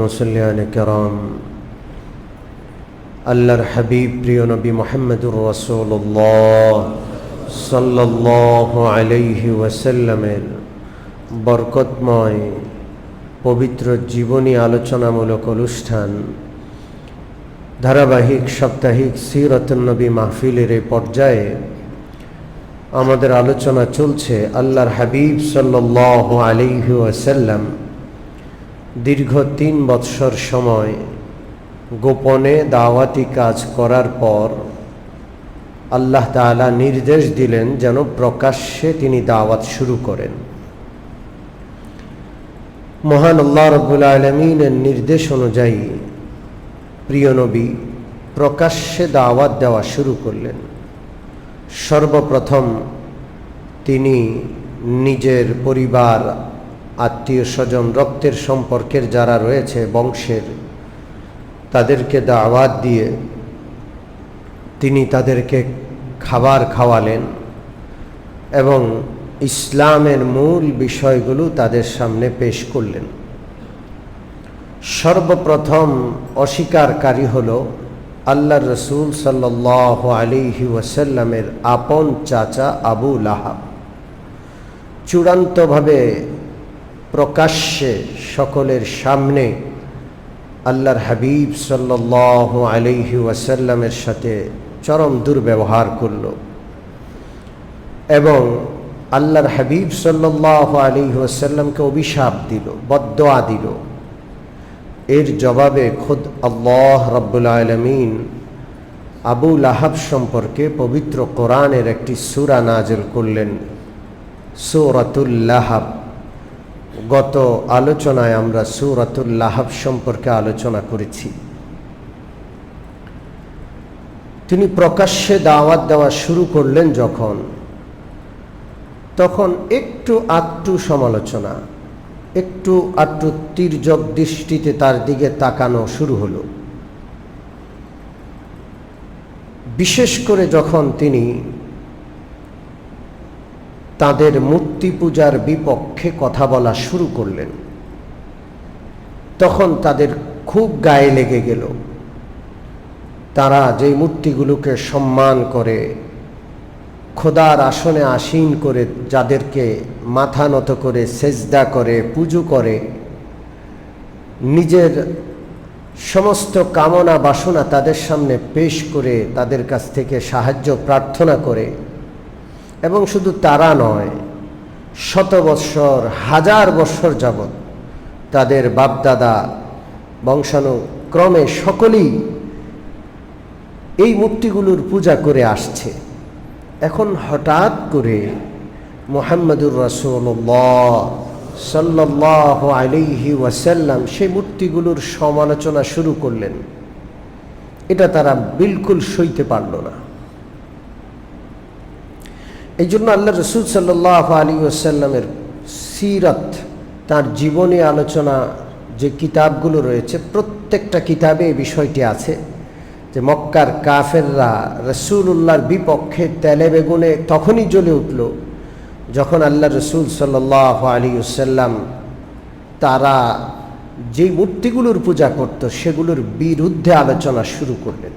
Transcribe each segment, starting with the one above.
মুসল্লিয়ান কেরাম, আল্লাহর হাবিব প্রিয় নবী মুহাম্মদুর রাসূলুল্লাহ সাল্লাল্লাহু আলাইহি ওয়াসাল্লামের বরকতময় পবিত্র জীবনী আলোচনামূলক অনুষ্ঠান ধারাবাহিক সাপ্তাহিক সিরাতুন নবী মাহফিলের এই পর্যায়ে আমাদের আলোচনা চলছে আল্লাহর হাবিব সাল্লাল্লাহু আলাইহি ওয়াসাল্লাম দীর্ঘ 3 বৎসর সময় গোপনে দাওয়াতি কাজ করার পর আল্লাহ তাআলা নির্দেশ দিলেন যেন প্রকাশ্যে তিনি দাওয়াত শুরু করেন। মহান আল্লাহ রাব্বুল আলামিনের নির্দেশ অনুযায়ী প্রিয় নবী প্রকাশ্যে দাওয়াত দেওয়া শুরু করলেন। সর্বপ্রথম তিনি নিজের পরিবার, আত্মীয় স্বজন, রক্তের সম্পর্কের যারা রয়েছে বংশের, তাদেরকে দাওয়াত দিয়ে তিনি তাদেরকে খাবার খাওয়ালেন এবং ইসলামের মূল বিষয়গুলো তাদের সামনে পেশ করলেন। সর্বপ্রথম অস্বীকারী হলো আল্লাহর রসুল সাল্লাল্লাহু আলাইহি ওয়াসাল্লামের আপন চাচা আবু লাহাব। চূড়ান্তভাবে প্রকাশ্যে সকলের সামনে আল্লাহর হাবিব সাল্লাল্লাহু আলাইহি ওয়াসাল্লামের সাথে চরম দুর্ব্যবহার করল এবং আল্লাহর হাবিব সাল্লাল্লাহু আলাইহি ওয়াসাল্লামকে অভিশাপ দিল, বদদোয়া দিল। এর জবাবে খুদ আল্লাহ রাব্বুল আলামিন আবু লাহাব সম্পর্কে পবিত্র কোরআনের একটি সূরা নাযিল করলেন, সূরাতুল লাহাব। গত আলোচনায় আমরা সূরাতুল লাহাব সম্পর্কে আলোচনা করেছি। তিনি প্রকাশ্যে দাওয়াত দেওয়া শুরু করলেন তখন একটু আধটু সমালোচনা, একটু আধটু তির্যক দৃষ্টিতে তার দিকে তাকানো শুরু হলো। বিশেষ করে যখন তিনি তাদের মূর্তি পূজার বিপক্ষে কথা বলা শুরু করলেন, তখন তাদের খুব গায়ে লেগে গেল। তারা যেই মূর্তিগুলোকে সম্মান করে, খোদার আসনে আসীন করে, যাদেরকে মাথা নত করে সেজদা করে, পুজো করে, নিজের সমস্ত কামনা বাসনা তাদের সামনে পেশ করে তাদের কাছ থেকে সাহায্য প্রার্থনা করে, এবং শুধু তারা নয়, শত বৎসর, হাজার বৎসর যাবৎ তাদের বাপদাদা বংশানুক্রমে সকলেই এই মূর্তিগুলোর পূজা করে আসছে। এখন হঠাৎ করে মুহাম্মদুর রাসূলুল্লাহ সাল্লাল্লাহু আলাইহি ওয়াসাল্লাম সেই মূর্তিগুলোর সমালোচনা শুরু করলেন। এটা তারা বিলকুল সইতে পারল না। এই জন্য আল্লাহ রসুল সাল্লাল্লাহু আলাইহি ওয়াসাল্লামের সিরাত, তার জীবনী আলোচনা যে কিতাবগুলো রয়েছে, প্রত্যেকটা কিতাবে এই বিষয়টি আছে যে মক্কার কাফেররা রাসূলুল্লাহর বিপক্ষে তেলে বেগুনে তখনই জ্বলে উঠল যখন আল্লাহ রসুল সাল্লাল্লাহু আলাইহি ওয়াসাল্লাম তারা যে মূর্তিগুলোর পূজা করত সেগুলোর বিরুদ্ধে আলোচনা শুরু করলেন।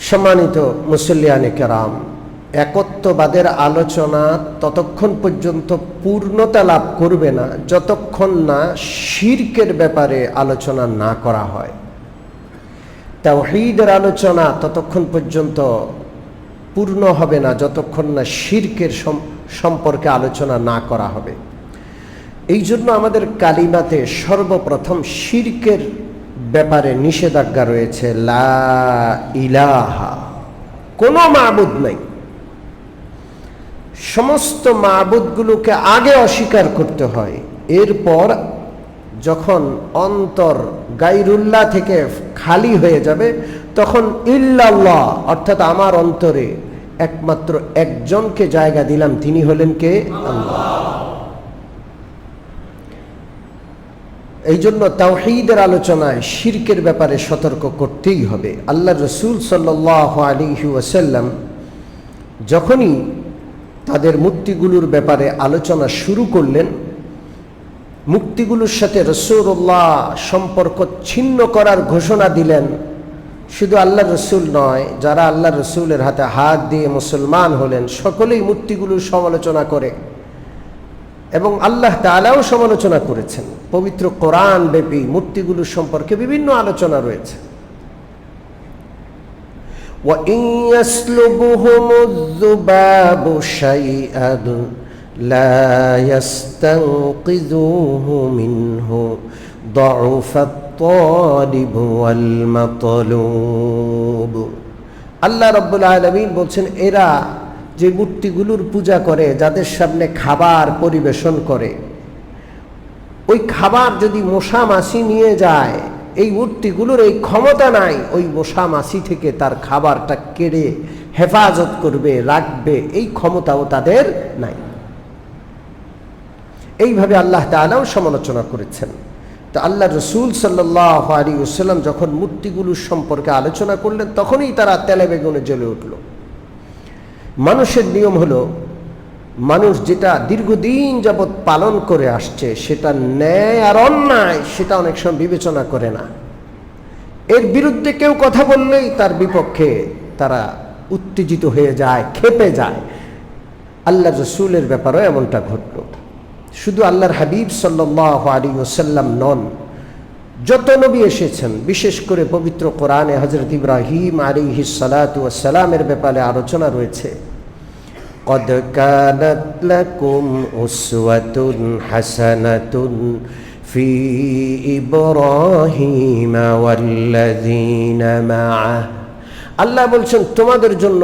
সম্মানিত মুসল্লিয়ানে কেরাম, একত্ববাদের আলোচনা ততক্ষণ পর্যন্ত পূর্ণতা লাভ করবে না যতক্ষণ না শিরকের ব্যাপারে আলোচনা না করা হয়। তাওহীদের আলোচনা ততক্ষণ পর্যন্ত পূর্ণ হবে না যতক্ষণ না শিরকের সম্পর্কে আলোচনা না করা হবে। এই জন্য আমাদের কালিমাতে সর্বপ্রথম শিরকের ব্যাপারে নিষেধাজ্ঞা রয়েছে, লা ইলাহা, কোনো মাবুদ নাই। সমস্ত মাবুদগুলোকে আগে অস্বীকার করতে হয়, এরপর যখন অন্তর গায়রুল্লাহ থেকে খালি হয়ে যাবে তখন ইল্লাল্লাহ, অর্থাৎ আমার অন্তরে একমাত্র একজনকে জায়গা দিলাম, তিনি হলেন কে? আল্লাহ। এই জন্য তাওহীদের আলোচনায় শিরকের ব্যাপারে সতর্ক করতেই হবে। আল্লাহ রসুল সাল্লাল্লাহু আলাইহি ওয়াসাল্লাম যখনই তাদের মূর্তিগুলোর ব্যাপারে আলোচনা শুরু করলেন, মূর্তিগুলোর সাথে রাসূলুল্লাহ সম্পর্ক ছিন্ন করার ঘোষণা দিলেন। শুধু আল্লাহ রসুল নয়, যারা আল্লাহ রসুলের হাতে হাত দিয়ে মুসলমান হলেন সকলেই মূর্তিগুলোর সমালোচনা করে এবং আল্লাহ তাআলাও সমালোচনা করেছেন। পবিত্র কোরআন ব্যাপী মূর্তিগুলোর সম্পর্কে বিভিন্ন আলোচনা রয়েছে। وَإِنْ يَسْلُبْهُمُ الذُّبَابُ شَيْئًا لَا يَسْتَنْقِذُوهُ مِنْهُ ضَعُفَ الطَّالِبُ وَالْمَطْلُوبُ। আল্লাহ রাব্বুল আলামিন বলছেন, এরা যে মূর্তিগুলোর পূজা করে, যাদের সামনে খাবার পরিবেশন করে, ওই খাবার যদি মশা মাছি নিয়ে যায়, এই মূর্তিগুলোর এই ক্ষমতা নাই ওই মশা মাছি থেকে তার খাবারটা কেড়ে হেফাজত করবে, রাখবে, এই ক্ষমতাও তাদের নাই। এইভাবে আল্লাহ তাআলাও সমালোচনা করেছেন। তো আল্লাহ রসুল সাল্লাল্লাহু আলাইহি ওয়াসাল্লাম যখন মূর্তিগুলোর সম্পর্কে আলোচনা করলেন, তখনই তারা তেলে বেগুনে জ্বলে উঠল। মানুষের নিয়ম হলো, মানুষ যেটা দীর্ঘদিন যাবৎ পালন করে আসছে, সেটা ন্যায় আর অন্যায় সেটা অনেক সময় বিবেচনা করে না। এর বিরুদ্ধে কেউ কথা বললেই তার বিপক্ষে তারা উত্তেজিত হয়ে যায়, ক্ষেপে যায়। আল্লাহ রসুলের ব্যাপারেও এমনটা ঘটল। শুধু আল্লাহর হাবিব সাল্লাল্লাহু আলাইহি ওয়াসাল্লাম নন, যত নবী এসেছেন, বিশেষ করে পবিত্র কোরআনে হযরত ইব্রাহিম আলাইহিস সালাতু ওয়াস সালামের ব্যাপারে আলোচনা রয়েছে। قد كانت لكم أسوة حسنة في إبراهيم والذين معه। আল্লাহ বলছেন, তোমাদের জন্য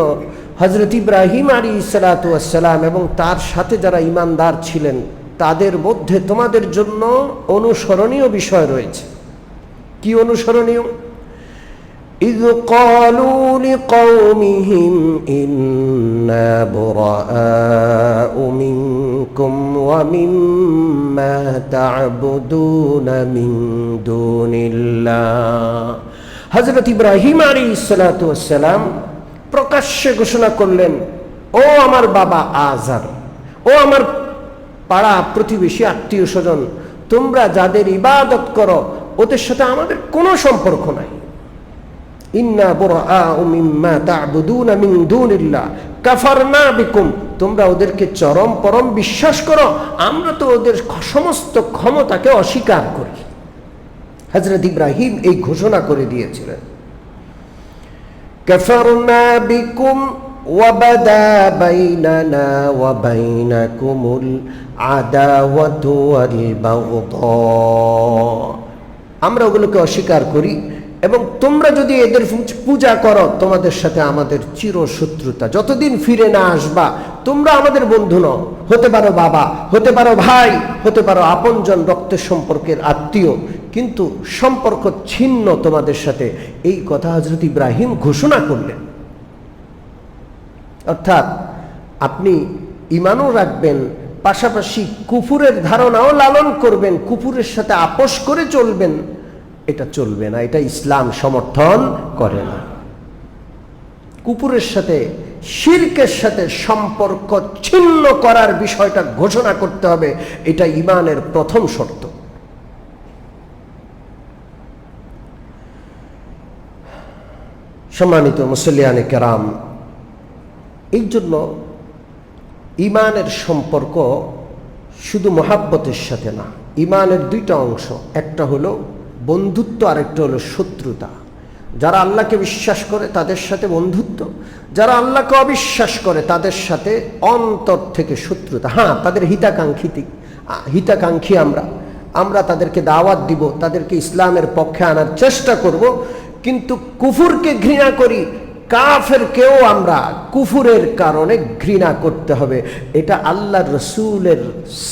হযরত ইব্রাহিম আলাইহিস সালাতু ওয়াস সালাম এবং তার সাথে যারা ঈমানদার ছিলেন তাদের মধ্যে তোমাদের জন্য অনুসরণীয় বিষয় রয়েছে। কি অনুসরণীয়? إذ قالوا لقومهم إنا براء منكم ومما تعبدون من دون الله। হযরত ইব্রাহিম আলাইহিস সালাতু ওয়াস সালাম প্রকাশ্যে ঘোষণা করলেন, ও আমার বাবা আযার, ও আমার পাড়া প্রতিবেশী আত্মীয় স্বজন, তোমরা যাদের ইবাদত করো ওদের সাথে আমাদের কোনো সম্পর্ক নাই। ইন্না বুরাআউ মিম্মা তা'বুদুনা মিন দুনিল্লাহ কাফারনা বিকুম। তোমরা ওদেরকে চরম পরম বিশ্বাস করো, আমরা তো ওদের সমস্ত ক্ষমতাকে অস্বীকার করি। হযরত ইব্রাহিম এই ঘোষণা করে দিয়েছিলেন, কাফারনা বিকুম ওয়া বাদা বাইনানা ওয়া বাইনাকুমুল আদাওয়াতু ওয়াল বাগদা। আমরা ওগুলোকে অস্বীকার করি এবং তোমরা যদি এদের পূজা করো তোমাদের সাথে আমাদের চিরশত্রুতা। যতদিন ফিরে না আসবা তোমরা আমাদের বন্ধু নও, হতে পারো বাবা, হতে পারো ভাই, হতে পারো আপনজন, রক্তের সম্পর্কের আত্মীয়, কিন্তু সম্পর্ক ছিন্ন তোমাদের সাথে। এই কথা হযরত ইব্রাহিম ঘোষণা করলেন। অর্থাৎ আপনি ঈমানও রাখবেন, পাশাপাশি কুফুরের ধারণাও লালন করবেন, কুফুরের সাথে আপোষ করে চলবেন, এটা চলবে না, এটা ইসলাম সমর্থন করে না। কুফুরের সাথে, শিরকের সাথে সম্পর্ক ছিন্ন করার বিষয়টা ঘোষণা করতে হবে, এটা ঈমানের প্রথম শর্ত। সম্মানিত মুসল্লিয়ানে কেরাম, এই জন্য ঈমানের সম্পর্ক শুধু মহাব্বতের সাথে না, ঈমানের দুইটা অংশ, একটা হলো বন্ধুত্ব, আরেকটা হলো শত্রুতা। যারা আল্লাহকে বিশ্বাস করে তাদের সাথে বন্ধুত্ব, যারা আল্লাহকে অবিশ্বাস করে তাদের সাথে অন্তর থেকে শত্রুতা। হ্যাঁ, তাদের হিতাকাঙ্ক্ষী আমরা তাদেরকে দাওয়াত দিব, তাদেরকে ইসলামের পক্ষে আনার চেষ্টা করব, কিন্তু কুফুরকে ঘৃণা করি, কাফেরকেও আমরা কুফুরের কারণে ঘৃণা করতে হবে। এটা আল্লাহ রসুলের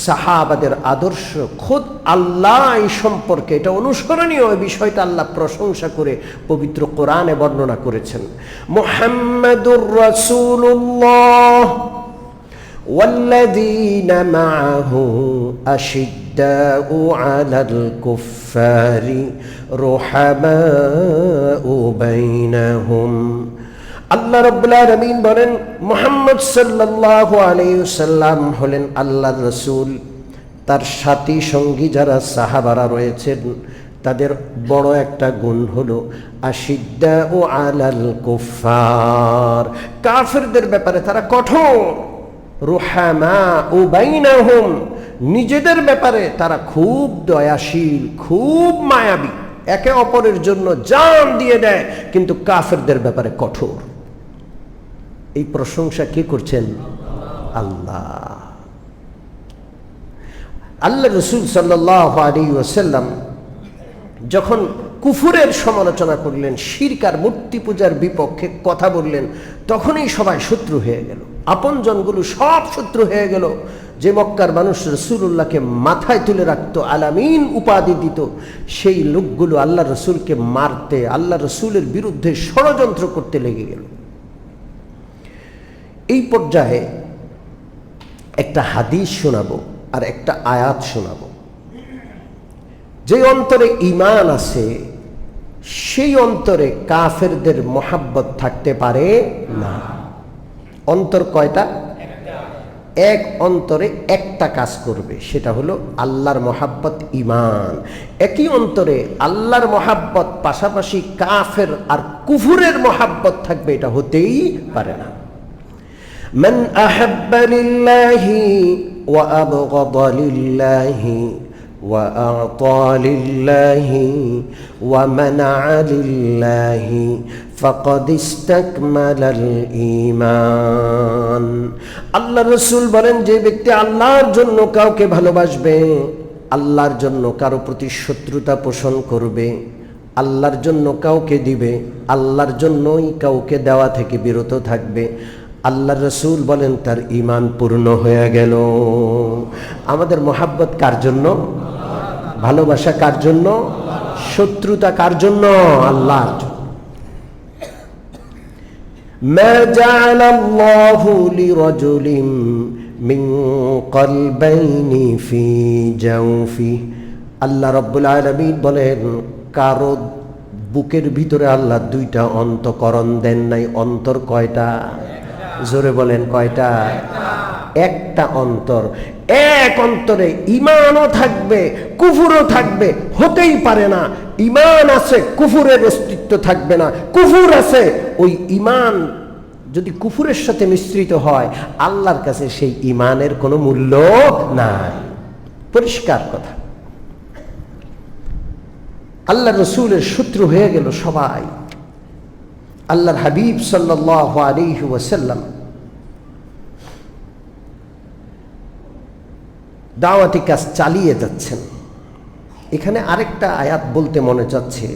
সাহাবাদের আদর্শ। খোদ আল্লাহ এই সম্পর্কে এটা অনুসরণীয়, এই বিষয়টা আল্লাহ প্রশংসা করে পবিত্র কোরআনে বর্ণনা করেছেন। মুহাম্মাদুর রাসূলুল্লাহ ওয়াল্লাযীনা মাআহু আশিদ্দাউ আলাল কুফফারি রুহামাউ বাইনাহুম। আল্লাহ রাব্বুল আলামিন বলেন, মুহাম্মদ সাল্লাল্লাহু আলাইহি ওয়াসাল্লাম হলেন আল্লাহর রাসূল, তার সাথী সঙ্গী যারা সাহাবারা রয়েছেন তাদের বড় একটা গুণ হলো আশিদ্দাউ আলাল কুফার, কাফেরদের ব্যাপারে তারা কঠোর। রুহামাউ বাইনাহুম, নিজেদের ব্যাপারে তারা খুব দয়াশীল, খুব মায়াবী, একে অপরের জন্য জান দিয়ে দেয়, কিন্তু কাফেরদের ব্যাপারে কঠোর। এই প্রশংসা কে করছেন? আল্লাহ। আল্লাহ রসুল সাল্লাল্লাহু আলাইহি ওয়াসাল্লাম যখন কুফুরের সমালোচনা করলেন, শিরক আর মূর্তি পূজার বিপক্ষে কথা বললেন, তখনই সবাই শত্রু হয়ে গেল। আপনজনগুলো সব শত্রু হয়ে গেল। যে মক্কার মানুষ রাসূলুল্লাহকে মাথায় তুলে রাখত, আলামিন উপাধি দিত, সেই লোকগুলো আল্লাহ রসুলকে মারতে, আল্লাহ রসুলের বিরুদ্ধে ষড়যন্ত্র করতে লেগে গেল। এই পর্যায়ে একটা হাদিস শোনাবো আর একটা আয়াত শোনাবো। যে অন্তরে ঈমান আছে সেই অন্তরে কাফেরদের মহাব্বত থাকতে পারে না। অন্তর কয়টা? এক অন্তরে একটা কাজ করবে, সেটা হলো আল্লাহর মহাব্বত, ঈমান। একই অন্তরে আল্লাহর মহাব্বত পাশাপাশি কাফের আর কুফুরের মহাব্বত থাকবে, এটা হতেই পারে না। মান আহাব্বা লিল্লাহি ওয়া আবগাদা লিল্লাহি ওয়া আ'তা লিল্লাহি ওয়া মানা'a লিল্লাহি ফাকাদ ইসতাকমালাল ঈমান। আল্লাহ রাসূল বলেন, যে ব্যক্তি আল্লাহর জন্য কাউকে ভালোবাসবে, আল্লাহর জন্য কারো প্রতি শত্রুতা পোষণ করবে, আল্লাহর জন্য কাউকে দিবে, আল্লাহর জন্যই কাউকে দেওয়া থেকে বিরত থাকবে, আল্লাহ রসুল বলেন তার ঈমান পূর্ণ হয়ে গেল। আমাদের মোহাব্বত কার জন্য? ভালোবাসা কার জন্য? শত্রুতা কার জন্য? আল্লাহর জন্য। মা জাআলাল্লাহু লিরাজুলিন মিন কলবাইনি ফি জাওফি। আল্লাহ রাব্বুল আলামিন বলেন, কারো বুকের ভিতরে আল্লাহ দুইটা অন্তঃকরণ দেন নাই। অন্তর কয়টা? জোরে বলেন, কয়টা? একটা অন্তর। এক অন্তরে ঈমানও থাকবে, কুফুরও থাকবে, হতেই পারে না। ঈমান আছে, কুফুরের অস্তিত্ব থাকবে না। কুফুর আছে, ওই ঈমান যদি কুফুরের সাথে মিশ্রিত হয়, আল্লাহর কাছে সেই ঈমানের কোনো মূল্য নাই। পরিষ্কার কথা। আল্লাহ রসুলের শত্রু হয়ে গেল সবাই। আল্লাহর হাবিব সাল্লাল্লাহু আলাইহি ওয়াসাল্লাম দাওয়াতি কাজ চালিয়ে যাচ্ছেন। এখানে আরেকটা আয়াত বলতে মনে চাচ্ছে,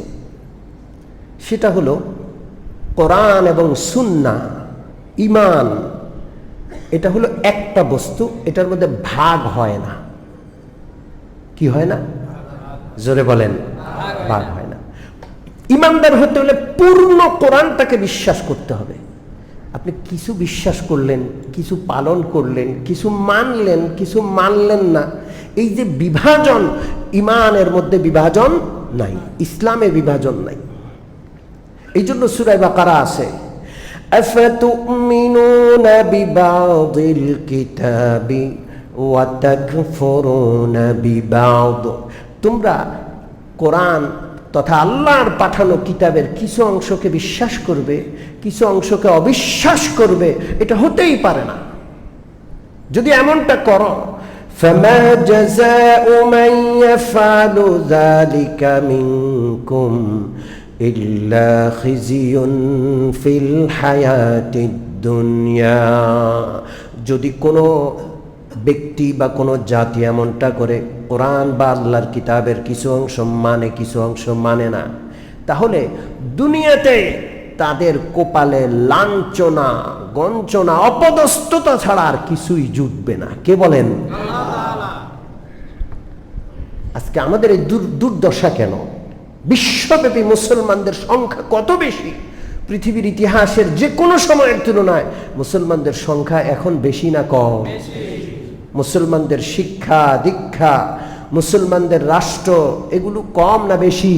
সেটা হলো কোরআন এবং সুন্নাহ, ঈমান, এটা হলো একটা বস্তু, এটার মধ্যে ভাগ হয় না। কি হয় না? জোরে বলেন, ভাগ হয় না। ঈমানদার হতে হলে পূর্ণ কোরআনটাকে বিশ্বাস করতে হবে। আপনি কিছু বিশ্বাস করলেন, কিছু পালন করলেন, কিছু মানলেন, কিছু মানলেন না, এই যে বিভাজন, ঈমানের মধ্যে বিভাজন নাই, ইসলামে বিভাজন নাই। এই জন্য সূরা বাকারা আছে, আফাতুমিনুনা বিবাদিল কিতাবি ওয়া তাকফুরুনা বিবাদ। তোমরা কোরআন তথা আল্লাহর পাঠানো কিতাবের কিছু অংশকে বিশ্বাস করবে, কিছু অংশকে অবিশ্বাস করবে, এটা হতেই পারে না। যদি এমনটা করো, ফামা জাযাউ মান ইয়াফআলু যালিকা মিনকুম ইল্লা খিজিয়ুন ফিল হায়াতিদ দুনিয়া। যদি কোনো ব্যক্তি বা কোনো জাতি এমনটা করে, কোরআন বা আল্লাহর কিতাবের কিছু অংশ মানে, কিছু অংশ মানে না, তাহলে দুনিয়াতে তাদের কপালে লাঞ্ছনা, গঞ্জনা, অপদস্থতা ছাড়া আর কিছুই জুটবে না। কে বলেন? আজকে আমাদের এই দুর্দশা কেন? বিশ্বব্যাপী মুসলমানদের সংখ্যা কত বেশি! পৃথিবীর ইতিহাসের যে কোনো সময়ের তুলনায় মুসলমানদের সংখ্যা এখন বেশি না কম? মুসলমানদের শিক্ষা দীক্ষা, মুসলমানদের রাষ্ট্র, এগুলো কম না বেশি?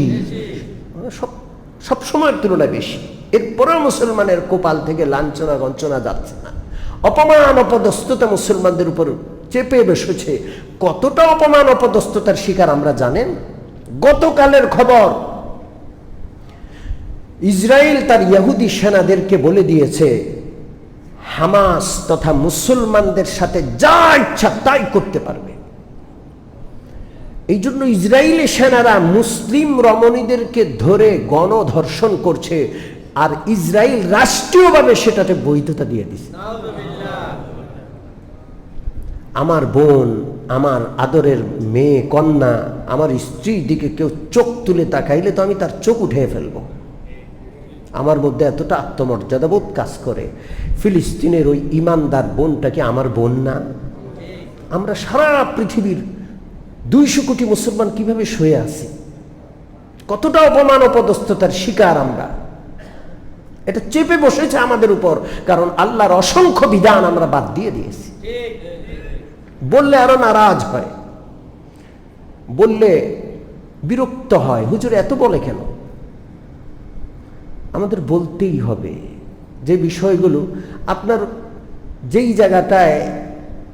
সব সময়ের তুলনায় বেশি। এরপরেও মুসলমানের কপাল থেকে লাঞ্ছনা গঞ্চনা যাচ্ছে না, অপমান অপদস্থতা মুসলমানদের উপর চেপে বসেছে। কতটা অপমান অপদস্থতার শিকার আমরা জানেন? গতকালের খবর, ইসরায়েল তার ইহুদি সেনাদেরকে বলে দিয়েছে হামাস তথা মুসলমানদের সাথে যা ইচ্ছা তাই করতে পারবে। এই জন্য ইসরায়েলি সেনারা মুসলিম রমণীদেরকে ধরে গণধর্ষণ করছে, আর ইসরায়েল রাষ্ট্রীয়ভাবে সেটাতে বৈধতা দিয়ে দিচ্ছে। আমার বোন, আমার আদরের মেয়ে কন্যা, আমার স্ত্রীর দিকে কেউ চোখ তুলে তাকাইলে তো আমি তার চোখ উঠিয়ে ফেলবো। আমার মধ্যে এতটা আত্মমর্যাদাবোধ কাজ করে। ফিলিস্তিনের ওই ইমানদার বোনটা কি আমার বোন না? আমরা সারা পৃথিবীর 200 কোটি মুসলমান কিভাবে শুয়ে আছি? কতটা অপমান অপদস্থতার শিকার আমরা। এটা চেপে বসেছে আমাদের উপর, কারণ আল্লাহর অসংখ্য বিধান আমরা বাদ দিয়ে দিয়েছি। বললে আরো নারাজ হয়, বললে বিরক্ত হয়, হুজুর এত বলে কেন? আমাদের বলতেই হবে যে বিষয়গুলো আপনার যেই জায়গাটায়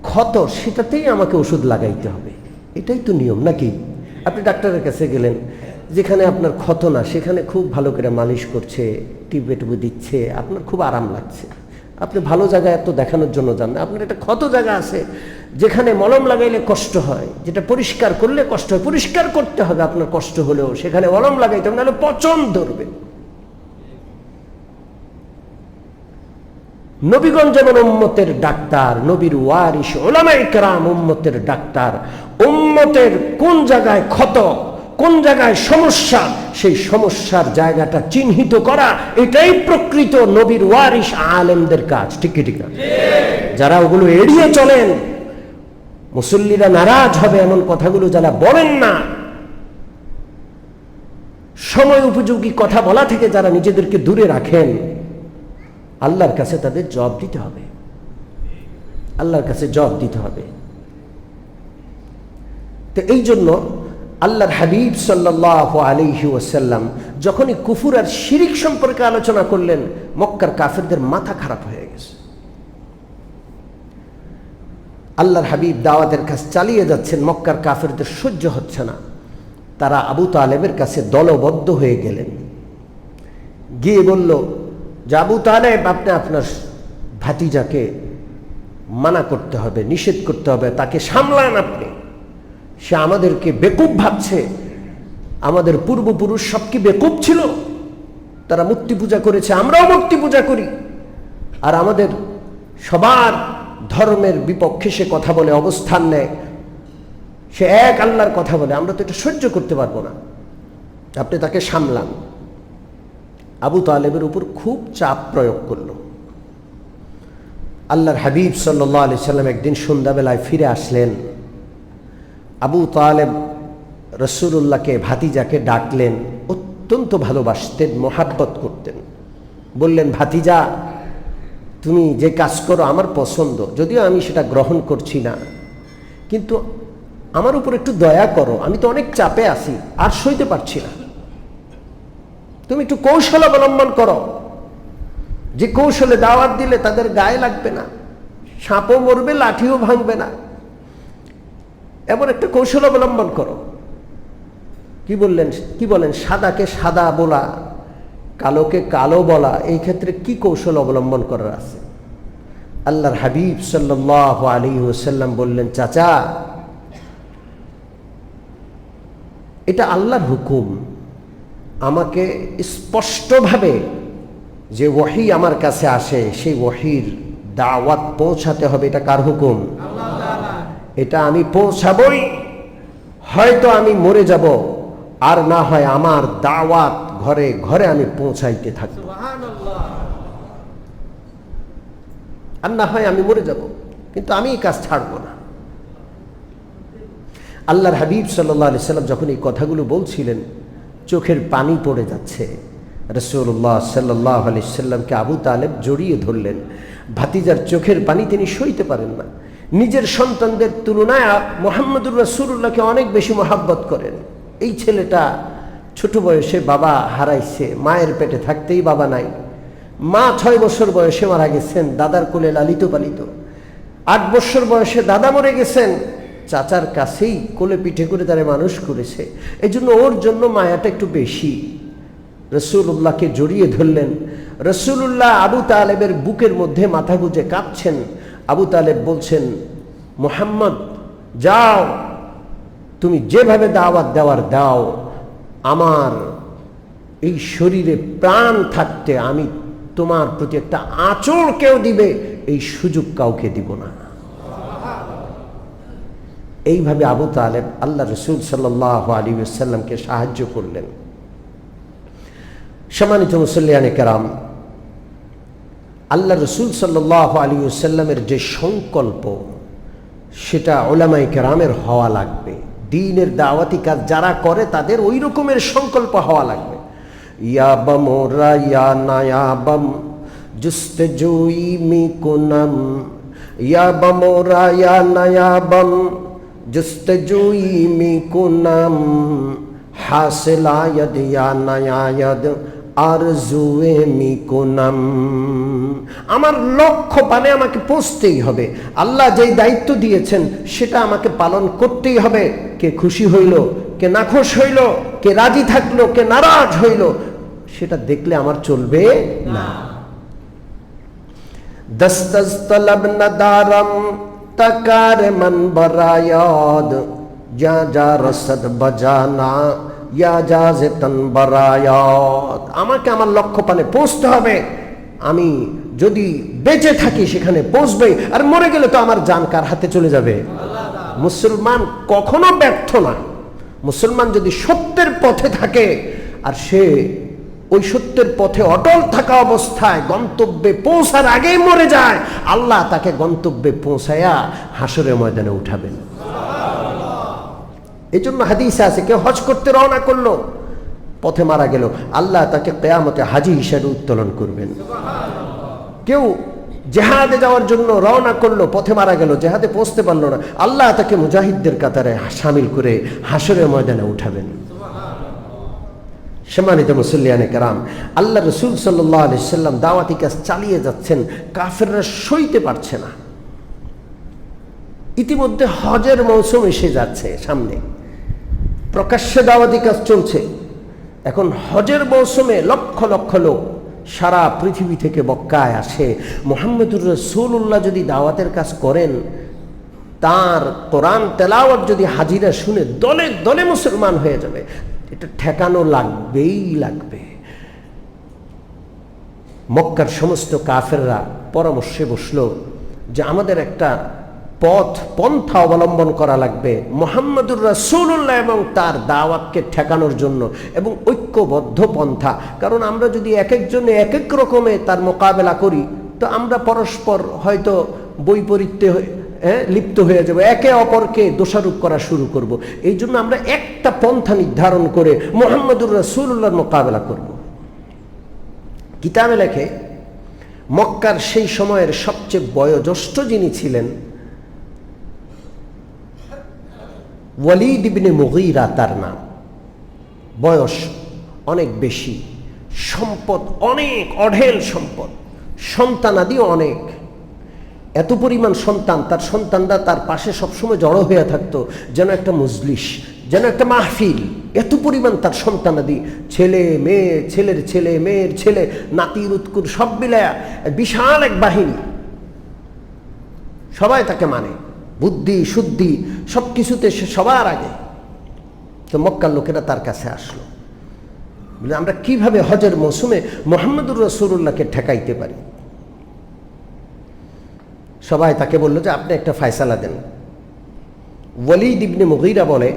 ক্ষত সেটাতেই আমাকে ওষুধ লাগাইতে হবে, এটাই তো নিয়ম নাকি? আপনি ডাক্তারের কাছে গেলেন, যেখানে আপনার ক্ষত না সেখানে খুব ভালো করে মালিশ করছে, টিপে টিপে দিচ্ছে, আপনার খুব আরাম লাগছে। আপনি ভালো জায়গায় এত দেখানোর জন্য যান না, আপনার একটা ক্ষত জায়গা আছে যেখানে মলম লাগাইলে কষ্ট হয়, যেটা পরিষ্কার করলে কষ্ট হয়। পরিষ্কার করতে হবে আপনার কষ্ট হলেও, সেখানে মলম লাগাইতে হবে, নাহলে পচন ধরবে। নবীগণ যেমন উম্মতের ডাক্তার, নবীর ওয়ারিস উলামায়ে কেরাম উম্মতের ডাক্তার। উম্মতের কোন জায়গায় ক্ষত, কোন জায়গায় সমস্যা, সেই সমস্যার জায়গাটা চিহ্নিত করা, এটাই প্রকৃত নবীর ওয়ারিস আলেমদের কাজ। ঠিক কি ঠিক না? যারা ওগুলো এড়িয়ে চলেন, মুসল্লিরা নারাজ হবে এমন কথাগুলো যারা বলেন না, সময় উপযোগী কথা বলা থেকে যারা নিজেদেরকে দূরে রাখেন, আল্লাহর কাছে তাদের জবাব দিতে হবে। আল্লাহর কাছে জবাব দিতে হবে। তো এই জন্য আল্লাহর হাবিব সাল্লাল্লাহু আলাইহি ওয়াসাল্লাম যখনই কুফর আর শিরিক সম্পর্কে আলোচনা করলেন, মক্কার কাফেরদের মাথা খারাপ হয়ে গেছে। আল্লাহর হাবিব দাওয়াতের কাজ চালিয়ে যাচ্ছেন, মক্কার কাফেরদের সহ্য হচ্ছে না। তারা আবু তালেবের কাছে দলবদ্ধ হয়ে গেলেন, গিয়ে বলল যে আবু তালেব, আপনি আপনার ভাতিজাকে মানা করতে হবে, নিষেধ করতে হবে, তাকে সামলান আপনি। সে আমাদেরকে বেকুব ভাবছে। আমাদের পূর্বপুরুষ সব কি বেকুব ছিল? তারা মূর্তি পূজা করেছে, আমরাও মূর্তি পূজা করি, আর আমাদের সবার ধর্মের বিপক্ষে সে কথা বলে, অবস্থান নেয়, সে এক আল্লাহর কথা বলে। আমরা তো এটা সহ্য করতে পারবো না, আপনি তাকে সামলান। আবু তালেবের উপর খুব চাপ প্রয়োগ করলো। আল্লাহর হাবিব সাল্লাল্লাহু আলাইহি সাল্লাম একদিন সন্ধ্যাবেলায় ফিরে আসলেন। আবু তালেব রাসূলুল্লাহকে, ভাতিজাকে ডাকলেন, অত্যন্ত ভালোবাসতেন, মহাব্বত করতেন। বললেন, ভাতিজা, তুমি যে কাজ করো আমার পছন্দ, যদিও আমি সেটা গ্রহণ করছি না, কিন্তু আমার উপর একটু দয়া করো, আমি তো অনেক চাপে আছি, আর সইতে পারছি না। তুমি একটু কৌশল অবলম্বন করো, যে কৌশলে দাওয়াত দিলে তাদের গায়ে লাগবে না, সাপও মরবে, লাঠিও ভাঙবে না, এমন একটা কৌশল অবলম্বন করো। কি বলেন? সাদাকে সাদা বলা, কালোকে কালো বলা, এই ক্ষেত্রে কি কৌশল অবলম্বন করার আছে? আল্লাহর হাবিব সাল্লাল্লাহু আলাইহি ওয়াসাল্লাম বললেন, চাচা, এটা আল্লাহর হুকুম। আমাকে স্পষ্টভাবে যে ওহী আমার কাছে আসে, সেই ওহীর দাওয়াত পৌঁছাতে হবে। এটা কার হুকুম? এটা আমি পৌঁছাবই। হয়তো আমি মরে যাব, আর না হয় আমার দাওয়াত ঘরে ঘরে আমি পৌঁছাইতে থাকবো, আর না হয় আমি মরে যাব, কিন্তু আমি এই কাজ ছাড়বো না। আল্লাহর হাবিব সাল্লাল্লাহু আলাইহি সাল্লাম যখন এই কথাগুলো বলছিলেন, চোখের পানি পড়ে যাচ্ছে। রাসূলুল্লাহ সাল্লাল্লাহু আলাইহি সাল্লামকে আবু তালেব জড়িয়ে ধরলেন। ভাতিজার চোখের পানি তিনি সইতে পারেন না। নিজের সন্তানদের তুলনায় মুহাম্মদুর রাসূলুল্লাহকে অনেক বেশি মহাব্বত করেন। এই ছেলেটা ছোট বয়সে বাবা হারাইছে, মায়ের পেটে থাকতেই বাবা নাই, মা 6 বছর বয়সে মারা গেছেন, দাদার কোলে লালিত পালিত। 8 বছর বয়সে দাদা মরে গেছেন, চাচার কাছেই কোলে পিঠে করে তারা মানুষ করেছে, এই জন্য ওর জন্য মায়াটা একটু বেশি। রাসূলুল্লাহকে জড়িয়ে ধরলেন। রাসূলুল্লাহ আবু তালেবের বুকের মধ্যে মাথা গুঁজে কাঁদছেন। আবু তালেব বলছেন, মুহাম্মদ যাও, তুমি যেভাবে দাওয়াত দেওয়ার দাও, আমার এই শরীরে প্রাণ থাকতে আমি তোমার প্রতি একটা আঁচড় কেউ দিবে এই সুযোগ কাউকে দিব না। এইভাবে আবু তালেব আল্লাহ রসুল সাল্লাল্লাহু আলাইহি ওয়াসাল্লামকে সাহায্য করলেন। সম্মানিত মুসল্লিয়ানে কেরাম, আল্লাহ রসুল সাল্লাল্লাহু আলাইহি ওয়াসাল্লামের যে সংকল্প, সেটা উলামায়ে কেরামের হওয়া লাগবে। দ্বীনের দাওয়াতি কাজ যারা করে তাদের ওই রকমের সংকল্প হওয়া লাগবে। ইয়া বামোরা ইয়া নায়াবম জুস্তজুই মিকুনম, ইয়া বামোরা ইয়া নায়াবম জুস্তজুই মিকুনম, হাসিলায়াদ ইয়া নায়ায়াদ আরজুয়ে মিকুনম। আমার লক্ষ্য পানে আমাকে পৌঁছতেই হবে। আল্লাহ যেই দায়িত্ব দিয়েছেন সেটা আমাকে পালন করতেই হবে। কে খুশি হইল, কে নাখুশ হইল, কে রাজি থাকলো, কে নারাজ হইল, সেটা দেখলে আমার চলবে না। দস্তজ তলব নদারম তকার মন বরায়াদ, যা যা রসদ বজানা ইয়া জাজেতন বরায়াত। আমাকে আমার লক্ষ্য পানে পৌঁছতে হবে। আমি যদি বেঁচে থাকি সেখানে পৌঁছবে, আর মরে গেলে তো আমার জান কার হাতে চলে যাবে? মুসলমান কখনো ব্যর্থ না। মুসলমান যদি সত্যের পথে থাকে আর সে ওই সত্যের পথে অটল থাকা অবস্থায় গন্তব্যে পৌঁছার আগেই মরে যায়, আল্লাহ তাকে গন্তব্যে পৌঁছায়া হাসরের ময়দানে উঠাবেন। এই জন্য হাদিসে আছে, কেউ হজ করতে রওনা করলো, পথে মারা গেল, আল্লাহ তাকে কিয়ামতে হাজী হিসেবে উত্তোলন করবেন। কেউ জেহাদে যাওয়ার জন্য রওনা করলো, পথে মারা গেল, জেহাদে পৌঁছতে পারলো না, আল্লাহ তাকে মুজাহিদদের কাতারে শামিল করে হাসরের ময়দানে উঠাবেন। সম্মানিত মুসল্লিয়ানে কেরাম, আল্লাহ রসুল সাল্লাল্লাহু আলাইহি সাল্লাম দাওয়াতি কাজ চালিয়ে যাচ্ছেন, কাফেররা সইতে পারছে না। ইতিমধ্যে হজের মৌসুম এসে যাচ্ছে সামনে, প্রকাশ্যে দাওয়াতি কাজ চলছে। এখন হজের মৌসুমে লক্ষ লক্ষ লোক সারা পৃথিবী থেকে মক্কায় আসে। মুহাম্মদুর রাসূলুল্লাহ যদি দাওয়াতের কাজ করেন, তার কোরআন তেলাওয়াত যদি হাজিরা শুনে দলে দলে মুসলমান হয়ে যাবে, এটা ঠেকানো লাগবেই লাগবে। মক্কার সমস্ত কাফেররা পরামর্শে বসলো যে আমাদের একটা পন্থা অবলম্বন করা লাগবে মুহাম্মদুর রাসূলুল্লাহ এবং তার দাওয়াতকে ঠেকানোর জন্য, এবং ঐক্যবদ্ধ পন্থা। কারণ আমরা যদি এক একজনে এক এক রকমে তার মোকাবেলা করি, তো আমরা পরস্পর হয়তো বৈপরীত্যে লিপ্ত হয়ে যাব, একে অপরকে দোষারোপ করা শুরু করব। এই জন্য আমরা একটা পন্থা নির্ধারণ করে মুহাম্মদুর রাসূলুল্লাহর মোকাবেলা করব। কিতাবে লেখে, মক্কার সেই সময়ের সবচেয়ে বয়োজ্যেষ্ঠ যিনি ছিলেন, ওয়ালিদ ইবনে মুগীরা তার নাম। বয়স অনেক বেশি, সম্পদ অনেক, অঢেল সম্পদ, সন্তানাদি অনেক। এত পরিমাণ সন্তান, তার সন্তানরা তার পাশে সবসময় জড়ো হয়ে থাকতো, যেন একটা মজলিস, যেন একটা মাহফিল। এত পরিমাণ তার সন্তানাদি, ছেলে মেয়ে, ছেলের ছেলে, মেয়ের ছেলে, নাতির উৎকুর, সব মিলায়া বিশাল এক বাহিনী। সবাই তাকে মানে, বুদ্ধি শুদ্ধি সব কিছুতে সে সবার আগে। তো মক্কার লোকেরা তার কাছে আসলো, বলে আমরা কিভাবে হজের মৌসুমে মুহাম্মদুর রাসূলুল্লাহকে ঠেকাইতে পারি। সবাই তাকে বলল যে আপনি একটা ফয়সালা দেন। ওয়ালিদ ইবনে মুগীরা বলে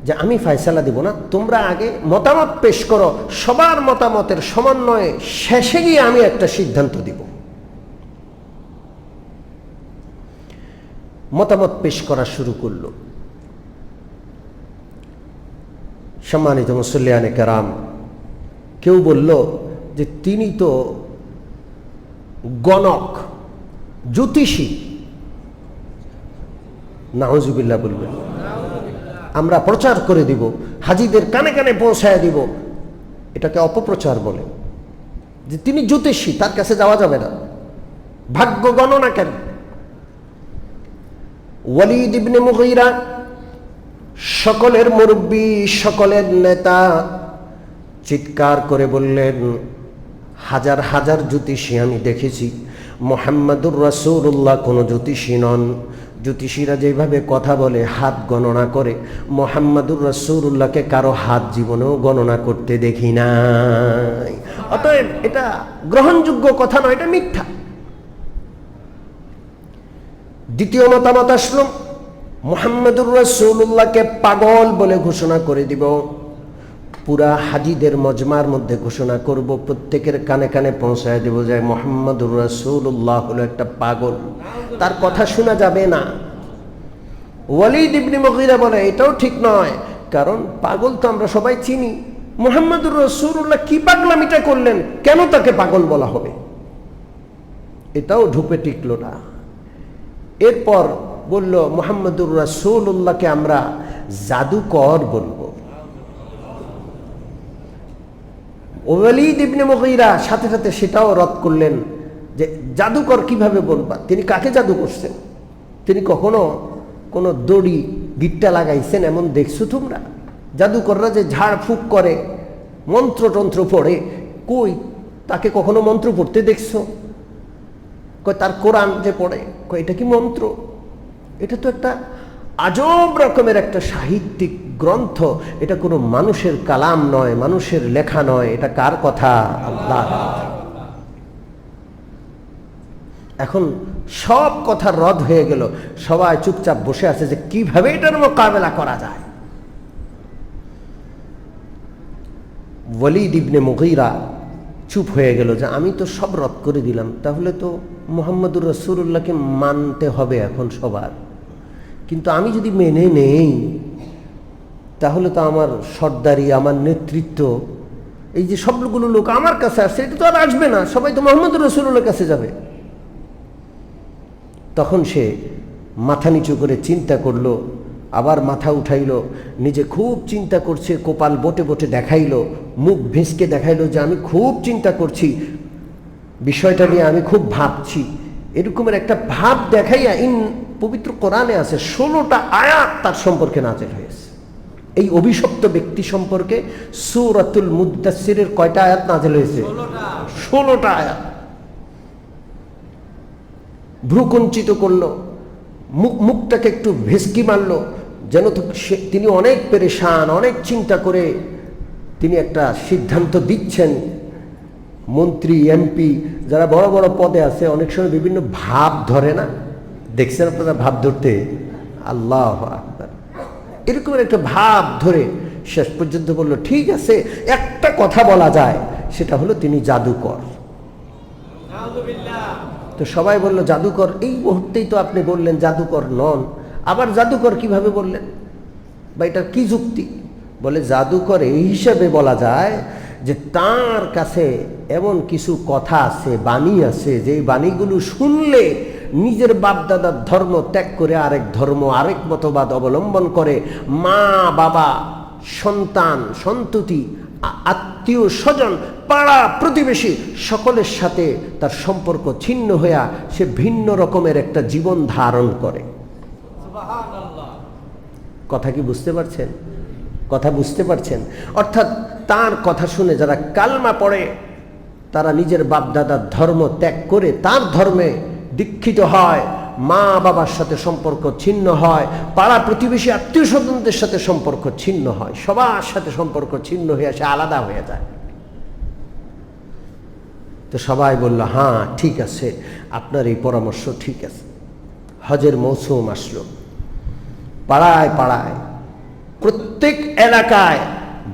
যে আমি ফয়সালা দিব না, তোমরা আগে মতামত পেশ করো, সবার মতামতের সমন্বয়ে শেষে গিয়ে আমি একটা সিদ্ধান্ত দিব। মতামত পেশ করা শুরু করল। সম্মানিত মুসল্লিয়ানে কেরাম, কেউ বলল যে তিনি তো গণক, জ্যোতিষী। নাউজুবিল্লাহ বলবেন, আমরা প্রচার করে দিব, হাজীদের কানে কানে পৌঁছায় দিব। এটাকে অপপ্রচার বলে, যে তিনি জ্যোতিষী, তার কাছে যাওয়া যাবে না। ভাগ্য গণনা কেন? ওয়ালিদ ইবনে মুগীরা সকলের মুরব্বী, সকলের নেতা, চিৎকার করে বললেন, হাজার হাজার জ্যোতিষী আমি দেখেছি, মুহাম্মাদুর রাসূলুল্লাহ কোনো জ্যোতিষী নন। জ্যোতিষীরা যেভাবে কথা বলে, হাত গণনা করে, মুহাম্মাদুর রাসূলুল্লাহকে কারো হাত জীবনেও গণনা করতে দেখি নাই। অতএব এটা গ্রহণযোগ্য কথা নয়, এটা মিথ্যা। দ্বিতীয় মতামত আসলো, মুহাম্মাদুর রাসূলুল্লাহকে পাগল বলে ঘোষণা করে দিব। পুরা হাজিদের মজমার মধ্যে ঘোষণা করব, প্রত্যেকের কানে কানে পৌঁছায় দেব যে মুহাম্মাদুর রাসূলুল্লাহ হলো একটা পাগল, তার কথা শোনা যাবে না। ওয়ালিদ ইবনে মুগীরা বলে এটাও ঠিক নয়, কারণ পাগল তো আমরা সবাই চিনি, মুহাম্মাদুর রাসূলুল্লাহ কি পাগলামিটা করলেন, কেন তাকে পাগল বলা হবে? এটাও ঢুপে টিকলো না। এরপর বলল, মুহাম্মাদুর রাসূলুল্লাহকে আমরা জাদুকর বলবো। ওয়ালিদ ইবনে মুগীরা সাথে সাথে সেটাও রদ করলেন যে জাদুকর কিভাবে বলবা, তিনি কাকে জাদু করছেন? তিনি কখনো কোনো দড়ি গিট্টা লাগাইছেন এমন দেখছো তোমরা? জাদুকররা যে ঝাড় ফুঁক করে, মন্ত্রতন্ত্র পড়ে, কই তাকে কখনো মন্ত্র পড়তে দেখছো? কয় তার কোরআন যে পড়ে, কয় এটা কি মন্ত্র? এটা তো একটা আজব রকমের একটা সাহিত্যিক গ্রন্থ, এটা কোনো মানুষের কালাম নয়, মানুষের লেখা নয়, এটা কার কথা? আল্লাহ। এখন সব কথা রদ হয়ে গেল, সবাই চুপচাপ বসে আছে যে কিভাবে এটার মোকাবেলা করা যায়। ওয়ালিদ ইবনে মুগীরা চুপ হয়ে গেল যে আমি তো সব রদ করে দিলাম, তাহলে তো মুহাম্মাদুর রাসূলুল্লাহকে মানতে হবে এখন সবার, কিন্তু আমি যদি মেনে নেই তাহলে তো আমার সর্দারি, আমার নেতৃত্ব, এই যে সবগুলো লোক আমার কাছে আসছে, এটা তো আর আসবে না, সবাই তো মুহাম্মাদুর রাসূলুল্লাহর কাছে যাবে। তখন সে মাথা নিচু করে চিন্তা করলো, আবার মাথা উঠাইল, নিজে খুব চিন্তা করছে, কপাল বটে বটে দেখাইল, মুখ ভেসকে দেখাইল যে আমি খুব চিন্তা করছি, বিষয়টা নিয়ে আমি খুব ভাবছি, এরকমের একটা ভাব দেখাইয়া পবিত্র কোরআনে আছে 16টা আয়াত তার সম্পর্কে নাযিল হয়েছে। এই অভিশপ্ত ব্যক্তি সম্পর্কে সূরাতুল মুদ্দাসসিরের কয়টা আয়াত নাযিল হয়েছে? 16টা আয়াত। ভ্রুকুঞ্চিত করলো, মুখটাকে একটু ভেসকি মারলো, যেন তো তিনি অনেক পেরেশান, অনেক চিন্তা করে তিনি একটা সিদ্ধান্ত দিচ্ছেন। মন্ত্রী, এমপি যারা বড় বড় পদে আছে, অনেক সময় বিভিন্ন ভাব ধরে না, দেখছেন আপনারা ভাব ধরতে? আল্লাহু আকবার। এরকম একটা ভাব ধরে শেষ পর্যন্ত বলল, ঠিক আছে একটা কথা বলা যায়, সেটা হলো তিনি জাদুকর। তো সবাই বলল জাদুকর, এই মুহূর্তেই তো আপনি বললেন জাদুকর নন, আবার জাদুকর কিভাবে বললেন, বা এটা কি যুক্তি? বলে জাদুকর এই হিসাবে বলা যায় যে তার কাছে এমন কিছু কথা আছে, বাণী আছে, যে বাণীগুলো শুনলে নিজের বাপদাদার ধর্ম ত্যাগ করে আরেক ধর্ম, আরেক মতবাদ অবলম্বন করে, মা বাবা, সন্তান সন্ততি, আত্মীয় স্বজন, পাড়া প্রতিবেশী সকলের সাথে তার সম্পর্ক ছিন্ন হইয়া সে ভিন্ন রকমের একটা জীবন ধারণ করে। কথা কি বুঝতে পারছেন? কথা বুঝতে পারছেন? অর্থাৎ তার কথা শুনে যারা কালমা পড়ে, তারা নিজের বাপদাদার ধর্ম ত্যাগ করে তার ধর্মে দীক্ষিত হয়, মা বাবার সাথে সম্পর্ক ছিন্ন হয়, পাড়া প্রতিবেশী আত্মীয় স্বজনদের সাথে সম্পর্ক ছিন্ন হয়, সবার সাথে সম্পর্ক ছিন্ন হয়ে সে আলাদা হয়ে যায়। তো সবাই বলল হ্যাঁ ঠিক আছে, আপনার এই পরামর্শ ঠিক আছে। হজের মৌসুম আসলো, পাড়ায় পাড়ায় প্রত্যেক এলাকায়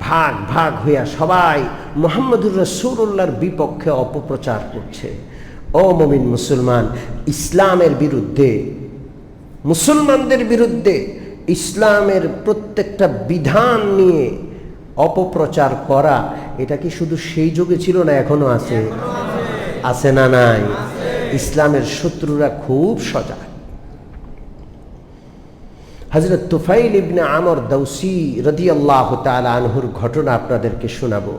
ভাগ ভাগ হইয়া সবাই মুহাম্মাদুর রাসূলুল্লাহর বিপক্ষে অপপ্রচার করছে। ও মুমিন মুসলমান, ইসলামের বিরুদ্ধে, মুসলমানদের বিরুদ্ধে ইসলামের প্রত্যেকটা বিধান নিয়ে অপপ্রচার করা, এটা কি শুধু সেই যুগে ছিল না, এখনো আছে? আছে না নাই? ইসলামের শত্রুরা খুব সজাগ। হযরত তুফাইল ইবনে আমর দাউসি রাদিয়াল্লাহু তাআলা আনহুর ঘটনা আপনাদেরকে শোনাবো।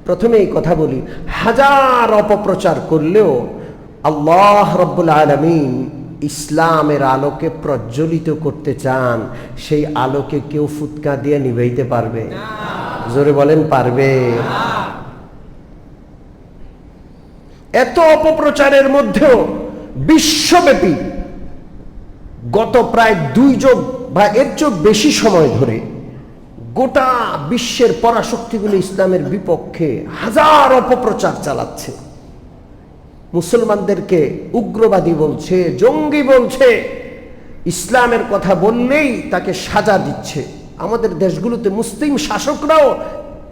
প্রথমে এই কথা বলি, হাজার অপপ্রচার করলেও আল্লাহ রাব্বুল আলামিন ইসলামের আলোকে প্রজ্বলিত করতে চান, সেই আলোকে কেউ ফুৎকা দিয়ে নিভাইতে পারবে? জোরে বলেন, পারবে? এত অপপ্রচারের মধ্যেও বিশ্বব্যাপী গত প্রায় 2 যুগ বা এর চেয়ে বেশি সময় ধরে গোটা বিশ্বের পরাশক্তিগুলো ইসলামের বিপক্ষে হাজার অপপ্রচার চালাচ্ছে। মুসলমানদেরকে উগ্রবাদী বলছে, জঙ্গি বলছে, ইসলামের কথা বললেই তাকে সাজা দিচ্ছে। আমাদের দেশগুলোতে মুসলিম শাসকরাও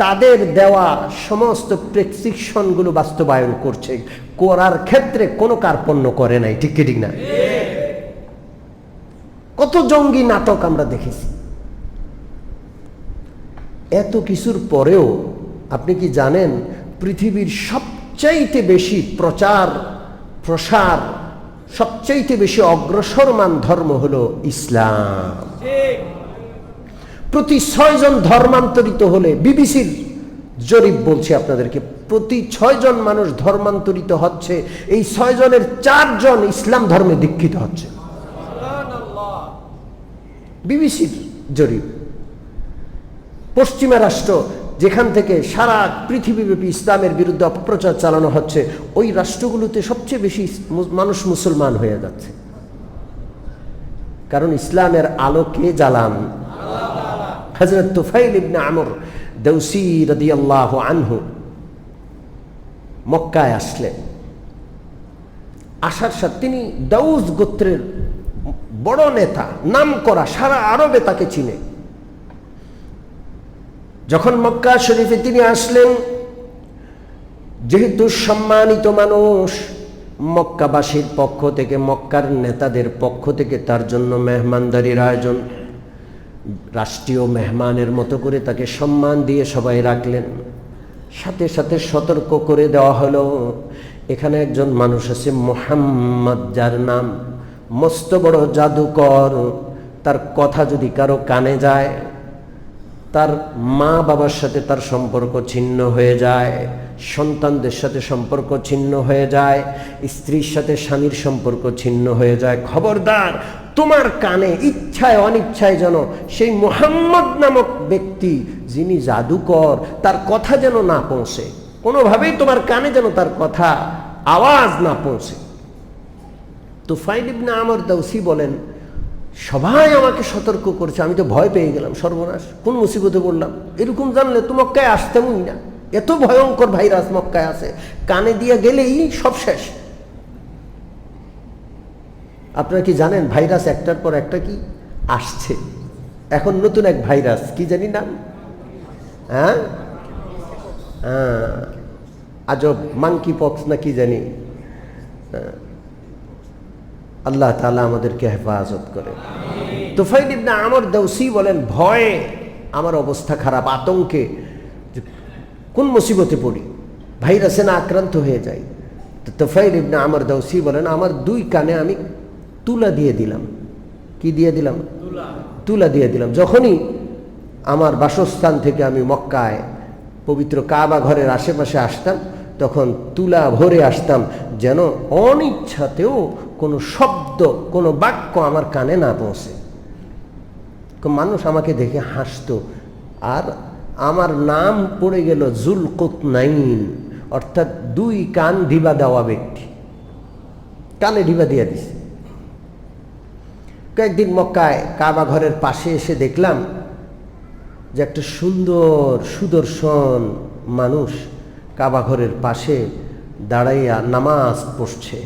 তাদের দেওয়া সমস্ত প্রেসক্রিপশনগুলো বাস্তবায়ন করছে, করার ক্ষেত্রে কোনো কার্পণ্য করে নাই। ঠিক কি ঠিক না? কত জঙ্গি নাটক আমরা দেখেছি। এত কিছুর পরেও আপনি কি জানেন পৃথিবীর সবচাইতে বেশি প্রচার প্রসার, সবচাইতে বেশি অগ্রসরমান ধর্ম হলো ইসলাম। প্রতি 6 জন ধর্মান্তরিত হলে, বিবিসির জরিপ বলছে আপনাদেরকে, প্রতি 6 জন মানুষ ধর্মান্তরিত হচ্ছে, এই 6 জনের 4 জন ইসলাম ধর্মে দীক্ষিত হচ্ছে। বিবিসির জরিপ। পশ্চিমা রাষ্ট্র যেখান থেকে সারা পৃথিবীব্যাপী ইসলামের বিরুদ্ধে অপপ্রচার চালানো হচ্ছে, ওই রাষ্ট্রগুলোতে সবচেয়ে বেশি মানুষ মুসলমান হয়ে যাচ্ছে। কারণ ইসলামের আলো কে জ্বালান? হযরত তুফাইল ইবনে আমর দাউসি রাদিয়াল্লাহু আনহু মক্কায় আসলেন। আসার সাথে তিনি দাউস গোত্রের বড় নেতা, নাম করা, সারা আরবে তাকে চিনে। যখন মক্কা শরীফে তিনি আসলেন, যেহেতু সম্মানিত মানুষ, মক্কাবাসীর পক্ষ থেকে, মক্কার নেতাদের পক্ষ থেকে তার জন্য মেহমানদারির আয়োজন, রাষ্ট্রীয় মেহমানের মতো করে তাকে সম্মান দিয়ে সবাই রাখলেন। সাথে সাথে সতর্ক করে দেওয়া হলো, এখানে একজন মানুষ আছে মুহাম্মদ, যার নাম মস্ত বড় জাদুকর। তার কথা যদি কারো কানে যায়, তার মা বাবার সাথে তার সম্পর্ক ছিন্ন হয়ে যায়, সন্তানদের সাথে সম্পর্ক ছিন্ন হয়ে যায়, স্ত্রীর সাথে স্বামীর সম্পর্ক ছিন্ন হয়ে যায়। খবরদার, তোমার কানে ইচ্ছায় অনিচ্ছায় যেন সেই মুহাম্মদ নামক ব্যক্তি, যিনি জাদুকর, তার কথা যেন না পৌঁছে, কোনোভাবেই তোমার কানে যেন তার কথা আওয়াজ না পৌঁছে। তুফাইল ইবনে আমর দাউসি বলেন, সবাই আমাকে সতর্ক করেছে, আমি তো ভয় পেয়ে গেলাম, সর্বনাশ, কোন মুসিবতে পড়লাম। এরকম জানলে তো মক্কায় আসতামই না, এত ভয়ঙ্কর ভাইরাস মক্কায় আছে, কানে দিয়ে গেলেই সব শেষ। আপনারা কি জানেন ভাইরাস একটার পর একটা কি আসছে? এখন নতুন এক ভাইরাস, কি জানি নাম, হ্যাঁ, আজব মাংকি পক্স না কি জানি। আল্লাহ তাআলা আমাদেরকে হেফাজত করে। তুফাইল ইবনে আমর দাউসি বলেন, ভয়ে আমার অবস্থা খারাপ, আতঙ্কে, কোন মুসিবতে পড়ি, ভাইরাসে না আক্রান্ত হয়ে যাই। তো তুফাইল ইবনে আমর দাউসি বলেন, আমার 2 কানে আমি তুলা দিয়ে দিলাম। কি দিয়ে দিলাম? তুলা দিয়ে দিলাম। যখনই আমার বাসস্থান থেকে আমি মক্কায় পবিত্র কাবা ঘরের আশেপাশে আসতাম, তখন তুলা ভরে আসতাম, যেন অনিচ্ছাতেও কোনো শব্দ, কোনো বাক্য আমার কানে না পৌঁছে। মানুষ আমাকে দেখে হাসতো, আর আমার নাম পড়ে গেল জুলকুতনাইন, অর্থাৎ 2 কান ঢিবা দেওয়া ব্যক্তি, কানে ঢিবা দিয়ে দিছে। কয়েকদিন মক্কায় কাবা ঘরের পাশে এসে দেখলাম যে একটা সুন্দর সুদর্শন মানুষ কাবা ঘরের পাশে দাঁড়াইয়া নামাজ পড়ছে।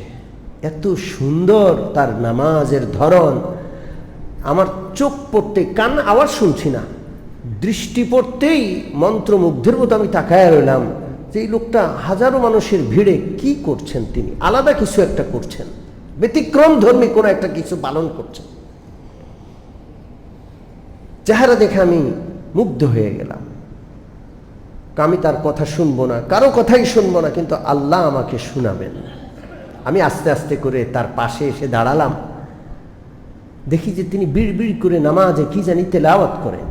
এত সুন্দর তার নামাজের ধরন, আমার চোখ পড়তে, কান আওয়াজ শুনছি না, দৃষ্টি পড়তেই মন্ত্রমুগ্ধের মতো আমি তাকায় রইলাম যে এই লোকটা হাজারো মানুষের ভিড়ে কি করছেন, তিনি আলাদা কিছু একটা করছেন, ব্যতিক্রম ধর্মী কোনো একটা কিছু পালন করছেন। চেহারা দেখে আমি মুগ্ধ হয়ে গেলাম। আমি তার কথা শুনবো না, কারো কথাই শুনবো না, কিন্তু আল্লাহ আমাকে শোনাবেন। আমি আস্তে আস্তে করে তার পাশে এসে দাঁড়ালাম। দেখি যে তিনি বিড়বিড় করে নামাজে কি জানি তেলাওয়াত করেন।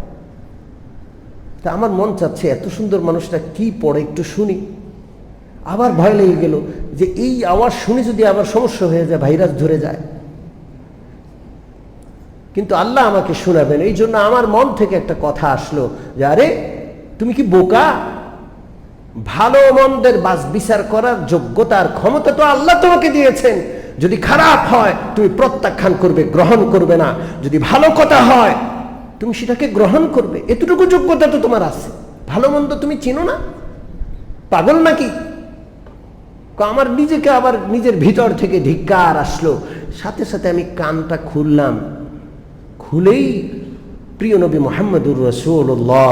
তা আমার মন চাচ্ছে এত সুন্দর মানুষটা কি পড়ে একটু শুনি। আবার ভয় লেগে গেল যে এই আওয়াজ শুনে যদি আবার সমস্যা হয়ে যায়, ভাইরাস ধরে যায়। কিন্তু আল্লাহ আমাকে শোনাবেন। এই জন্য আমার মন থেকে একটা কথা আসলো যে আরে তুমি কি বোকা? ভালো মন্দের বিচার করার যোগ্যতা আর ক্ষমতা তো আল্লাহ তোমাকে দিয়েছেন। যদি খারাপ হয় তুমি প্রত্যাখ্যান করবে, গ্রহণ করবে না। যদি ভালো কথা হয় তুমি সেটাকে গ্রহণ করবে। এতটুকু যোগ্যতা তো তোমার আছে। ভালো মন্দ তুমি চিনো না? পাগল নাকি? আমার নিজেকে আবার নিজের ভিতর থেকে ধিক্কার আসলো। সাথে সাথে আমি কানটা খুললাম। খুলেই প্রিয় নবী মুহাম্মদুর রাসূলুল্লাহ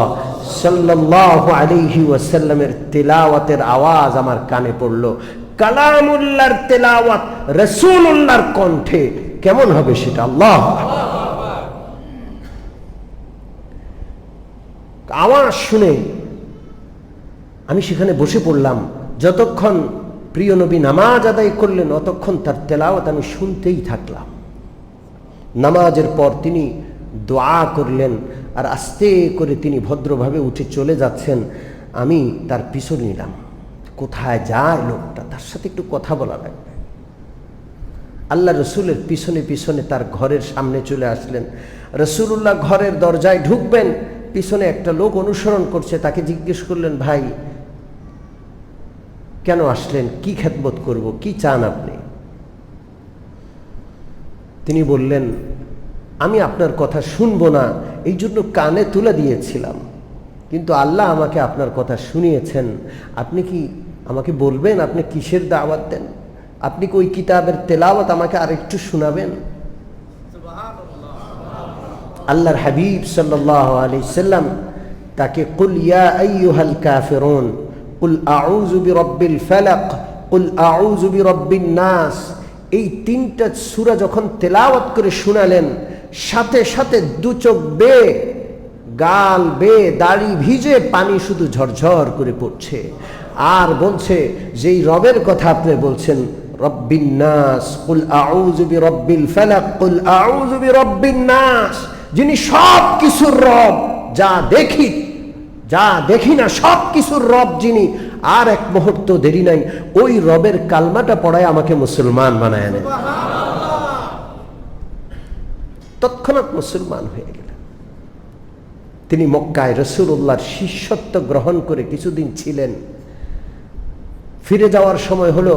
সাল্লাল্লাহু আলাইহি ওয়াসাল্লামের তেলাওয়াতের আওয়াজ আমার কানে পড়লো। কালামুল্লাহর তেলাওয়াত রাসূলুল্লাহর কণ্ঠে কেমন হবে সেটা আল্লাহ আওয়াজ শুনে আমি সেখানে বসে পড়লাম। যতক্ষণ প্রিয় নবী নামাজ আদায় করলেন অতক্ষণ তার তেলাওয়াত আমি শুনতেই থাকলাম। নামাজের পর তিনি দোয়া করলেন আর আস্তে করে তিনি ভদ্রভাবে উঠে চলে যাচ্ছেন। আমি তার পিছু নিলাম। কোথায় যায় লোকটা? তার সাথে একটু কথা বলা লাগবে। আল্লাহ রসুলের পিছনে পিছনে তার ঘরের সামনে চলে আসলেন। রসুলুল্লাহ ঘরের দরজায় ঢুকবেন, পিছনে একটা লোক অনুসরণ করছে। তাকে জিজ্ঞেস করলেন, ভাই কেন আসলেন? কি খেদমত করব? কি চান আপনি? তিনি বললেন, আমি আপনার কথা শুনবো না এই জন্য কানে তুলে দিয়েছিলাম, কিন্তু আল্লাহ আমাকে আপনার কথা শুনিয়েছেন। আপনি কি আমাকে বলবেন আপনি কিসের দাওয়াত দেন? আপনি কি ওই কিতাবের তেলাওয়াত আমাকে আরেকটু শোনাবেন? আল্লাহর হাবিব সাল্লাল্লাহু আলাইহি সাল্লাম তাকে কুল ইয়া আইয়ুহাল কাফিরুন কুল আউযু বিরাব্বিল ফালাক কুল আউযু বিরাব্বিন নাস, এই তিনটা সূরা যখন তেলাওয়াত করে শোনালেন, সাথে সাথে দু চোখ বেয়ে, গাল বেয়ে, দাড়ি ভিজে পানি শুধু ঝরঝর করে পড়ছে। আর বলছে যেই রবের কথা আপনি বলছেন, রব্বিন নাস কুল আউযু বিরাব্বিল ফালাক কুল আউযু বিরাব্বিন নাস, যিনি সব কিছুর রব, যা দেখি না সব কিছুর রব যিনি, আর এক মুহূর্ত দেরি নাই ওই রবের কালমাটা পড়ায় আমাকে মুসলমান বানায় নেন। তৎক্ষণাৎ মুসলমান হয়ে গেলেন। তিনি মক্কায় রাসূলুল্লাহর শিষ্যত্ব গ্রহণ করে কিছুদিন ছিলেন। ফিরে যাওয়ার সময় হলো,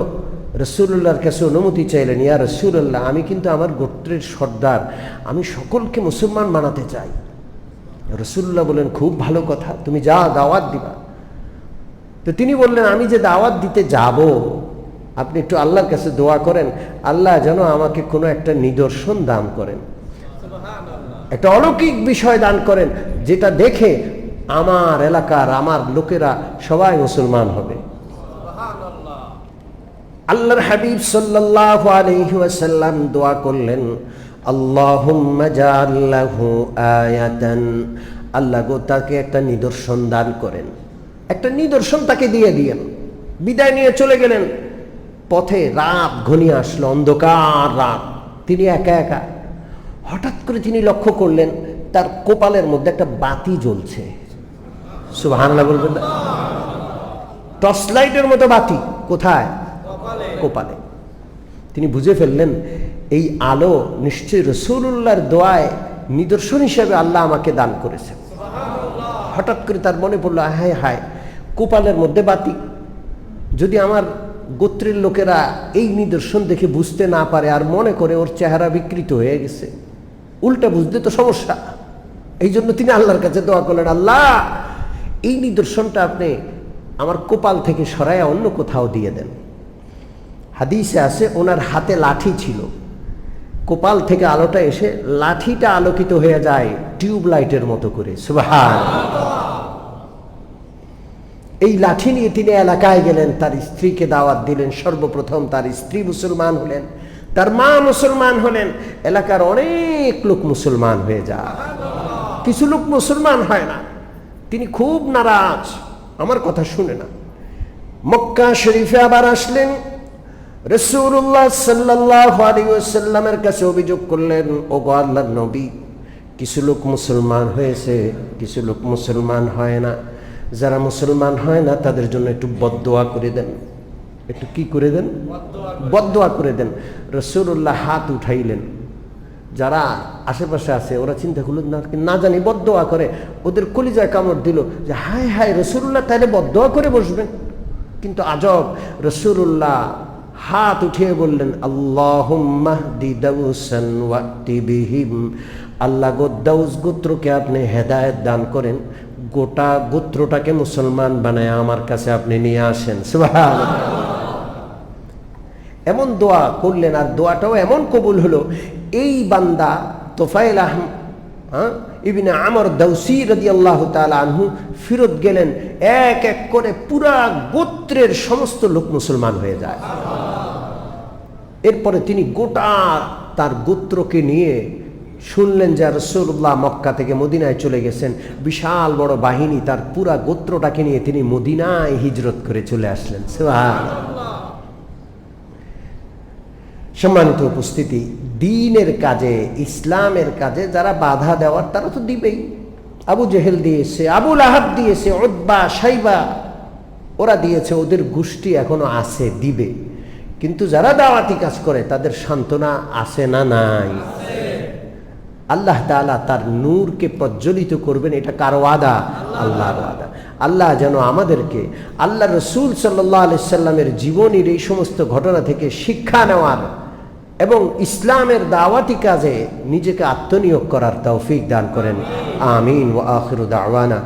রাসূলুল্লাহর কাছে অনুমতি চাইলেন, ইয়া রাসূলুল্লাহ আমি কিন্তু আমার গোত্রের সর্দার, আমি সকলকে মুসলমান বানাতে চাই। রাসূলুল্লাহ বলেন, খুব ভালো কথা, তুমি যা দাওয়াত দিবা। তো তিনি বললেন, আমি যে দাওয়াত দিতে যাব আপনি একটু আল্লাহর কাছে দোয়া করেন, আল্লাহ যেন আমাকে কোনো একটা নিদর্শন দান করেন, একটা অলৌকিক বিষয় দান করেন, যেটা দেখে আমার এলাকার আমার লোকেরা সবাই মুসলমান হবে। আল্লাহর হাবিব সাল্লাল্লাহু আলাইহি ওয়াসাল্লাম দোয়া করলেন, আল্লাহুম্মা জাআল লাহু আয়াতান, আল্লাহ গো তাকে একটা নিদর্শন দান করেন। একটা নিদর্শন তাকে দিয়ে দিয়েন। বিদায় নিয়ে চলে গেলেন। পথে রাত ঘনিয়ে আসলো, অন্ধকার রাত। তিনি একা একা। হঠাৎ করে তিনি লক্ষ্য করলেন তার কপালের মধ্যে একটা বাতি জ্বলছে। সুবহানাল্লাহ বলবেন না? টর্চ লাইটের মতো বাতি। কোথায়? কপালে। তিনি বুঝে ফেললেন এই আলো নিশ্চয়ই রাসূলুল্লাহর দোয়ায় নিদর্শন হিসেবে আল্লাহ আমাকে দান করেছেন। হঠাৎ করে তার মনে পড়লো, হায় হায়, কপালের মধ্যে বাতি, যদি আমার গোত্রের লোকেরা এই নিদর্শন দেখে বুঝতে না পারে আর মনে করে ওর চেহারা বিকৃত হয়ে গেছে, উল্টা বুঝতে তো সমস্যা। এই জন্য তিনি আল্লাহর কাছে দোয়া করলেন, আল্লাহ এই নিদর্শনটা আপনি আমার কপাল থেকে সরায়া অন্য কোথাও দিয়ে দেন। হাদিসে আছে ওনার হাতে লাঠি ছিল, কপাল থেকে আলোটা এসে লাঠিটা আলোকিত হয়ে যায় টিউব লাইটের মতো করে। সুবহানাল্লাহ। এই লাঠি নিয়ে তিনি এলাকায় গেলেন, তার স্ত্রীকে দাওয়াত দিলেন। সর্বপ্রথম তার স্ত্রী মুসলমান হলেন, তার মা মুসলমান হলেন, এলাকার অনেক লোক মুসলমান হয়ে যায়। কিছু লোক মুসলমান হয় না। তিনি খুব নারাজ, আমার কথা শুনে না। মক্কা শরীফে আবার আসলেন। রাসূলুল্লাহ সাল্লাল্লাহু আলাইহি ওয়াসাল্লামের কাছে অভিযোগ করলেন, ওগো আল্লাহর নবী, কিছু লোক মুসলমান হয়েছে, কিছু লোক মুসলমান হয় না। যারা মুসলমান হয় না তাদের জন্য একটু বদদোয়া করে দেন। একটু কি করে দেন? বদদোয়া করে দেন। রাসূলুল্লাহ হাত উঠাইলেন, যারা আশেপাশে আছে ওরা চিন্তা করলো না জানি বদদোয়া করে, ওদের কলিজায় কামড় দিল যে হায় হায় রাসূলুল্লাহ তাহলে বদদোয়া করে বসবেন। কিন্তু আজব, রাসূলুল্লাহ হাত উঠিয়ে বললেন আল্লাহুম্মা হদি দাউসান ওয়াতি বিহিম, আল্লাহ গো দাউস গোত্রকে আপনি হেদায়েত দান করেন, গোটা গোত্রটাকে মুসলমান বানায় আমার কাছে আপনি নিয়ে আসেন। সুবহানাল্লাহ। এমন দোয়া করলেন, আর দোয়াটাও এমন কবুল হলো। এই বান্দা তোফাইল ইবনে আমর দাউসি রাদিয়াল্লাহু তাআলা আনহু ফিরত গেলেন, এক এক করে পুরা গোত্রের সমস্ত লোক মুসলমান হয়ে যায়। এরপরে তিনি গোটা তার গোত্রকে নিয়ে শুনলেন যে রাসূলুল্লাহ মক্কা থেকে মদিনায় চলে গেছেন, বিশাল বড় বাহিনী তার পুরা গোত্রটাকে নিয়ে তিনি মদিনায় হিজরত করে চলে আসলেন। সুবহানাল্লাহ। সম্মানিত উপস্থিতি, দ্বীনের কাজে, ইসলামের কাজে যারা বাধা দেওয়ার তারা তো দিবেই। আবু জেহেল দিয়েছে, আবু লাহাব দিয়েছে, উতবা শাইবা ওরা দিয়েছে, ওদের গোষ্ঠী এখনো আছে, দিবে। কিন্তু যারা দাওয়াতি কাজ করে তাদের সান্ত্বনা আছে না নাই? আল্লাহ তাআলা তার নূরকে প্রজ্বলিত করবেন, এটা কার ওয়াদা? আল্লাহর ওয়াদা। আল্লাহ যেন আমাদেরকে আল্লাহ রসুল সাল্লাল্লাহু আলাইহি সাল্লামের জীবনের এই সমস্ত ঘটনা থেকে শিক্ষা নেওয়ার এবং ইসলামের দাওয়াতি কাজে নিজেকে আত্মনিয়োগ করার তৌফিক দান করেন। আমিন ওয়া আখিরু দাওয়ানা।